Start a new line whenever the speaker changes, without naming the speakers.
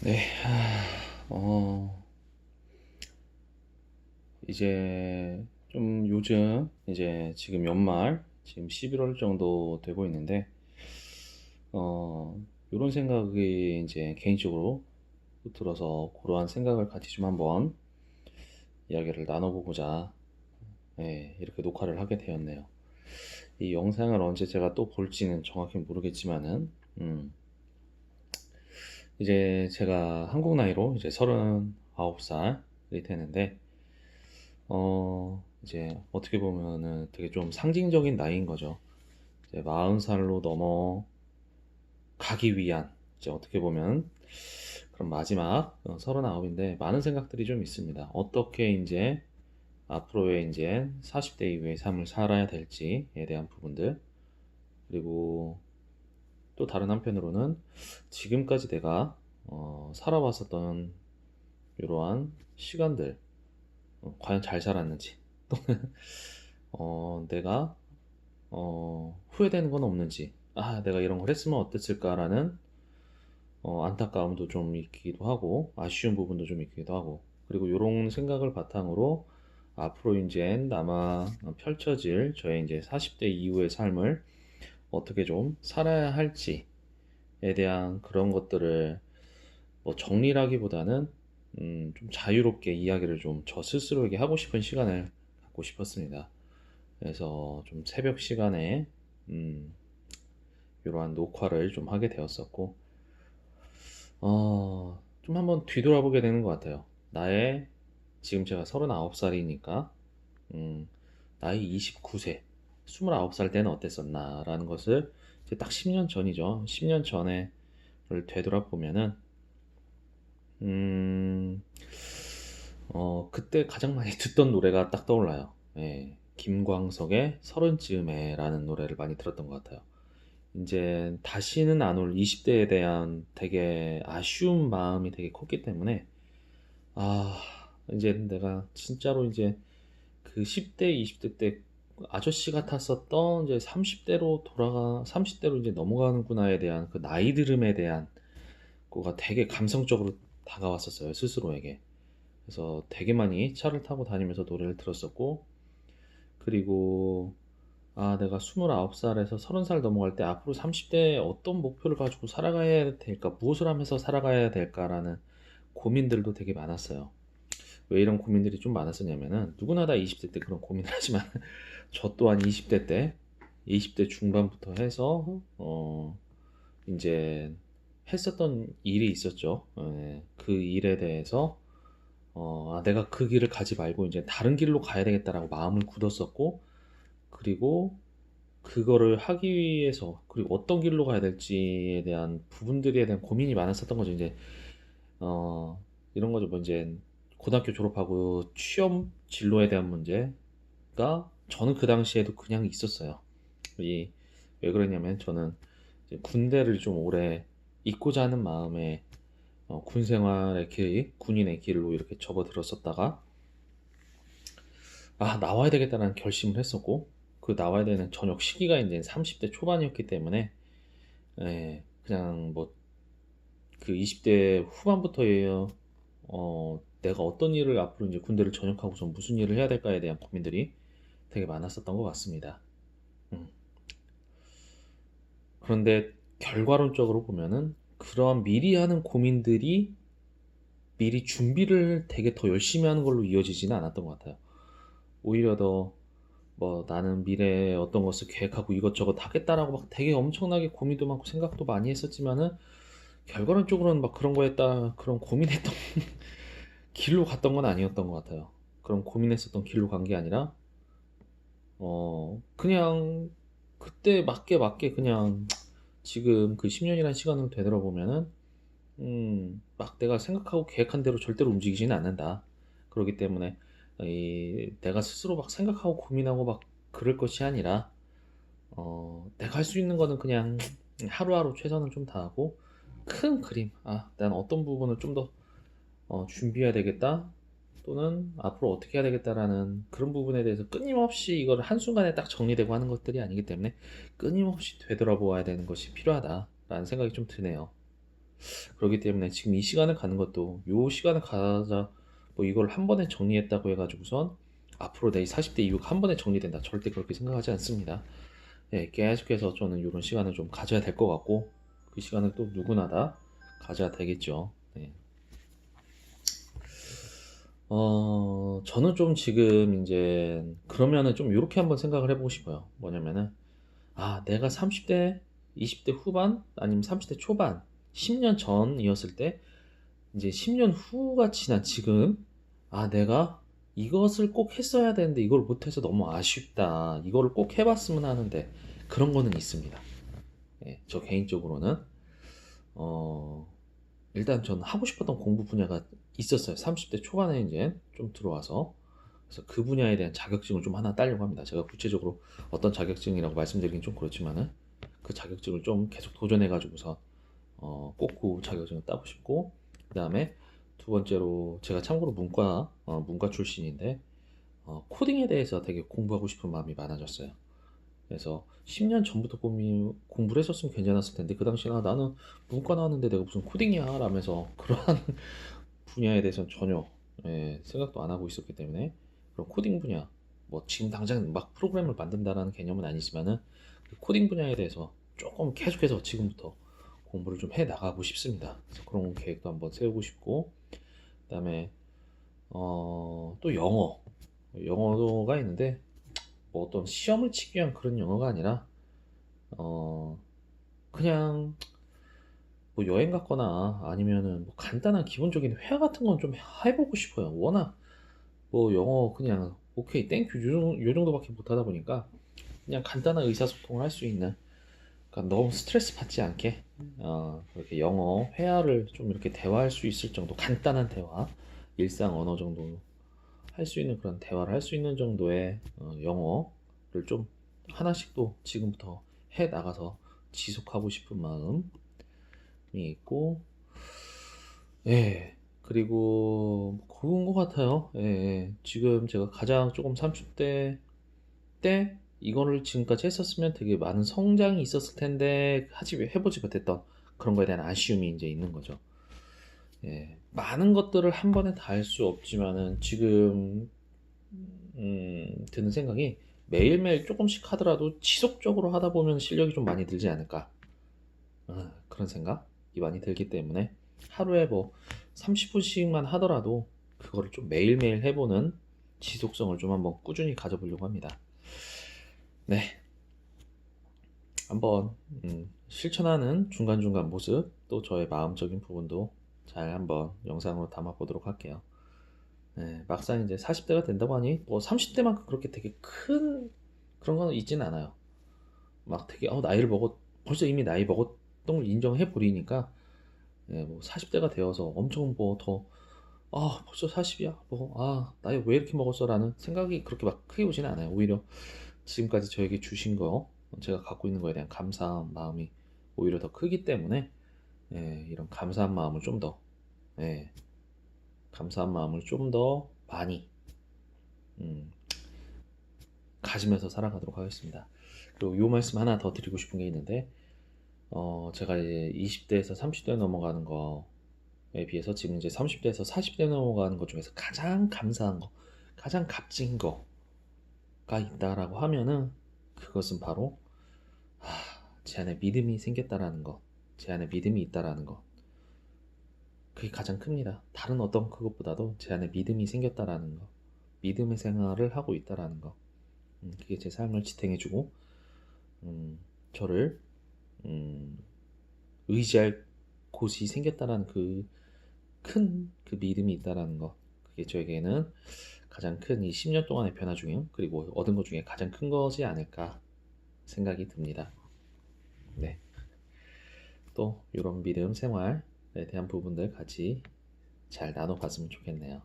네, 이제 좀 요즘 이제 지금 연말 지금 11월 정도 되고 있는데 어, 이런 생각이 이제 개인적으로 들어서 그러한 생각을 같이 좀 한번 이야기를 나눠보고자 이렇게 녹화를 하게 되었네요. 이 영상을 언제 제가 또 볼지는 정확히 모르겠지만은 이제 제가 한국 나이로 이제 39살이 되는데 이제 어떻게 보면은 되게 좀 상징적인 나이인 거죠. 이제 40살로 넘어가기 위한, 이제 어떻게 보면 그럼 마지막 39인데 많은 생각들이 좀 있습니다. 어떻게 이제 앞으로의 이제 40대 이후의 삶을 살아야 될지에 대한 부분들, 그리고 또 다른 한편으로는 지금까지 내가 살아왔었던 이러한 시간들, 과연 잘 살았는지, 내가 후회되는 건 없는지, 내가 이런 걸 했으면 어땠을까라는 안타까움도 좀 있기도 하고, 아쉬운 부분도 좀 있기도 하고, 그리고 이런 생각을 바탕으로 앞으로 이제 남아 펼쳐질 저의 이제 40대 이후의 삶을 어떻게 좀 살아야 할지에 대한 그런 것들을 뭐 정리라기보다는 좀 자유롭게 이야기를 좀 저 스스로에게 하고 싶은 시간을 갖고 싶었습니다. 그래서 좀 새벽 시간에 음, 이러한 녹화를 좀 하게 되었었고, 좀 한번 뒤돌아보게 되는 것 같아요. 나의, 지금 제가 39살이니까, 나이 29세, 29살 때는 어땠었나, 라는 것을 이제 딱 10년 전이죠. 10년 전에를 되돌아보면은, 음, 그때 가장 많이 듣던 노래가 딱 떠올라요. 김광석의 서른쯤에라는 노래를 많이 들었던 것 같아요. 이제 다시는 안 올 20대에 대한 되게 아쉬운 마음이 되게 컸기 때문에 아 이제 내가 진짜로 이제 그 10대, 20대 때 아저씨 같았었던 이제 30대로 이제 넘어가는구나에 대한 그 나이 들음에 대한 거가 되게 감성적으로 다가왔었어요, 스스로에게. 그래서 되게 많이 차를 타고 다니면서 노래를 들었었고, 그리고 내가 29살에서 30살 넘어갈 때 앞으로 30대에 어떤 목표를 가지고 살아가야 될까, 무엇을 하면서 살아가야 될까라는 고민들도 되게 많았어요. 왜 이런 고민들이 좀 많았었냐면은, 누구나 다 20대 때 그런 고민을 하지만, 저 또한 20대 때, 20대 중반부터 해서, 이제 했었던 일이 있었죠. 그 일에 대해서, 내가 그 길을 가지 말고 이제 다른 길로 가야 되겠다라고 마음을 굳었었고, 그리고 그거를 하기 위해서 그리고 어떤 길로 가야 될지에 대한 부분들에 대한 고민이 많았었던 거죠. 이제 이런 거죠. 뭐 이제 고등학교 졸업하고 취업 진로에 대한 문제가 저는 그 당시에도 그냥 있었어요. 이 왜 그러냐면 저는 이제 군대를 좀 오래 있고자 하는 마음에 군 생활의 길, 군인의 길로 이렇게 접어들었었다가 나와야 되겠다는 결심을 했었고, 그 나와야 되는 저녁 시기가 이제 30대 초반이었기 때문에 그냥 뭐 그 20대 후반부터예요. 내가 어떤 일을 앞으로 이제 군대를 전역하고서 무슨 일을 해야 될까에 대한 고민들이 되게 많았었던 것 같습니다. 음. 그런데 결과론적으로 보면은 그러한 미리 하는 고민들이 미리 준비를 되게 더 열심히 하는 걸로 이어지지는 않았던 것 같아요. 오히려 더 뭐 나는 미래에 어떤 것을 계획하고 이것저것 하겠다라고 막 되게 엄청나게 고민도 많고 생각도 많이 했었지만은 결과론적으로는 막 그런 거에 따라 그런 고민했던 길로 갔던 건 아니었던 것 같아요. 그런 고민했었던 길로 간 게 아니라 그냥 그때 맞게 그냥 지금 그 10년이라는 시간을 되돌아보면은 막 내가 생각하고 계획한 대로 절대로 움직이지는 않는다. 그렇기 때문에 내가 스스로 막 생각하고 고민하고 막 그럴 것이 아니라 내가 할 수 있는 거는 그냥 하루하루 최선을 좀 다하고 큰 그림, 난 어떤 부분을 좀 더 준비해야 되겠다, 또는 앞으로 어떻게 해야 되겠다라는 그런 부분에 대해서 끊임없이 이걸 한순간에 딱 정리되고 하는 것들이 아니기 때문에 끊임없이 되돌아보아야 되는 것이 필요하다라는 생각이 좀 드네요. 그렇기 때문에 지금 이 시간을 가는 것도 요 시간을 가자 뭐 이걸 한 번에 정리했다고 해가지고선 앞으로 내 40대 이후가 한 번에 정리된다 절대 그렇게 생각하지 않습니다. 예, 계속해서 저는 이런 시간을 좀 가져야 될 것 같고 그 시간을 또 누구나 다 가져야 되겠죠. 네. 저는 좀 지금 이제 그러면은 좀 이렇게 한번 생각을 해보고 싶어요. 뭐냐면은 내가 30대, 20대 후반 아니면 30대 초반 10년 전이었을 때 이제 10년 후가 지난 지금 내가 이것을 꼭 했어야 되는데 이걸 못해서 너무 아쉽다. 이거를 꼭 해봤으면 하는데 그런 거는 있습니다. 예, 저 개인적으로는 어, 일단 저는 하고 싶었던 공부 분야가 있었어요. 30대 초반에 이제 좀 들어와서 그래서 그 분야에 대한 자격증을 좀 하나 따려고 합니다. 제가 구체적으로 어떤 자격증이라고 말씀드리긴 좀 그렇지만은 그 자격증을 좀 계속 도전해 가지고서 꼭 그 자격증을 따고 싶고 그 다음에 두 번째로 제가 참고로 문과 출신인데 코딩에 대해서 되게 공부하고 싶은 마음이 많아졌어요. 그래서 10년 전부터 공부를 했었으면 괜찮았을 텐데 그 당시에 나는 문과 나왔는데 내가 무슨 코딩이야 라면서 그러한 분야에 대해서는 전혀 생각도 안 하고 있었기 때문에 그런 코딩 분야 뭐 지금 당장 막 프로그램을 만든다라는 개념은 아니지만은 그 코딩 분야에 대해서 조금 계속해서 지금부터 공부를 좀 해 나가고 싶습니다. 그래서 그런 계획도 한번 세우고 싶고 그다음에 또 영어가 있는데 뭐 어떤 시험을 치기 위한 그런 영어가 아니라 어 그냥 뭐 여행 갔거나 아니면은 뭐 간단한 기본적인 회화 같은 건 좀 해보고 싶어요. 워낙 뭐 영어 그냥 오케이 땡큐 요 정도밖에 못 하다 보니까 그냥 간단한 의사소통을 할 수 있는 그러니까 너무 스트레스 받지 않게 그렇게 영어 회화를 좀 이렇게 대화할 수 있을 정도 간단한 대화 일상 언어 정도 할 수 있는 그런 대화를 할 수 있는 정도의 영어를 좀 하나씩 또 지금부터 해 나가서 지속하고 싶은 마음이 있고 예 그리고 그런 것 같아요. 예, 예. 지금 제가 가장 조금 30대 때 이거를 지금까지 했었으면 되게 많은 성장이 있었을 텐데 해보지 못했던 그런 거에 대한 아쉬움이 이제 있는 거죠. 예, 많은 것들을 한 번에 다 할 수 없지만은 지금 드는 생각이 매일매일 조금씩 하더라도 지속적으로 하다 보면 실력이 좀 많이 늘지 않을까 그런 생각이 많이 들기 때문에 하루에 뭐 30분씩만 하더라도 그거를 좀 매일매일 해보는 지속성을 좀 한번 꾸준히 가져보려고 합니다. 네, 한번 실천하는 중간중간 모습 또 저의 마음적인 부분도 잘 한번 영상으로 담아 보도록 할게요. 네, 막상 이제 40대가 된다고 하니 뭐 30대만큼 그렇게 되게 큰 그런 건 있지는 않아요. 막 되게 나이를 먹었 벌써 이미 나이 먹었던 걸 인정해 버리니까 뭐 40대가 되어서 엄청 뭐 더 벌써 40이야 뭐 나이 왜 이렇게 먹었어라는 생각이 그렇게 막 크게 오지는 않아요. 오히려 지금까지 저에게 주신 거 제가 갖고 있는 거에 대한 감사한 마음이 오히려 더 크기 때문에 이런 감사한 마음을 좀 더 감사한 마음을 좀 더 많이 음, 가지면서 살아가도록 하겠습니다. 그리고 요 말씀 하나 더 드리고 싶은 게 있는데 제가 이제 20대에서 30대 넘어가는 거에 비해서 지금 이제 30대에서 40대 넘어가는 것 중에서 가장 감사한 거, 가장 값진 거가 있다라고 하면은 그것은 바로 제 안에 믿음이 생겼다라는 것, 제 안에 믿음이 있다라는 것. 그게 가장 큽니다. 다른 어떤 그것보다도 제 안에 믿음이 생겼다라는 것, 믿음의 생활을 하고 있다라는 것. 그게 제 삶을 지탱해주고, 저를 음, 의지할 곳이 생겼다라는 그 큰 그 믿음이 있다라는 것. 그게 저에게는 가장 큰 이 10년 동안의 변화 중에 그리고 얻은 것 중에 가장 큰 것이 아닐까 생각이 듭니다. 네. 또 이런 믿음 생활에 대한 부분들 같이 잘 나눠봤으면 좋겠네요.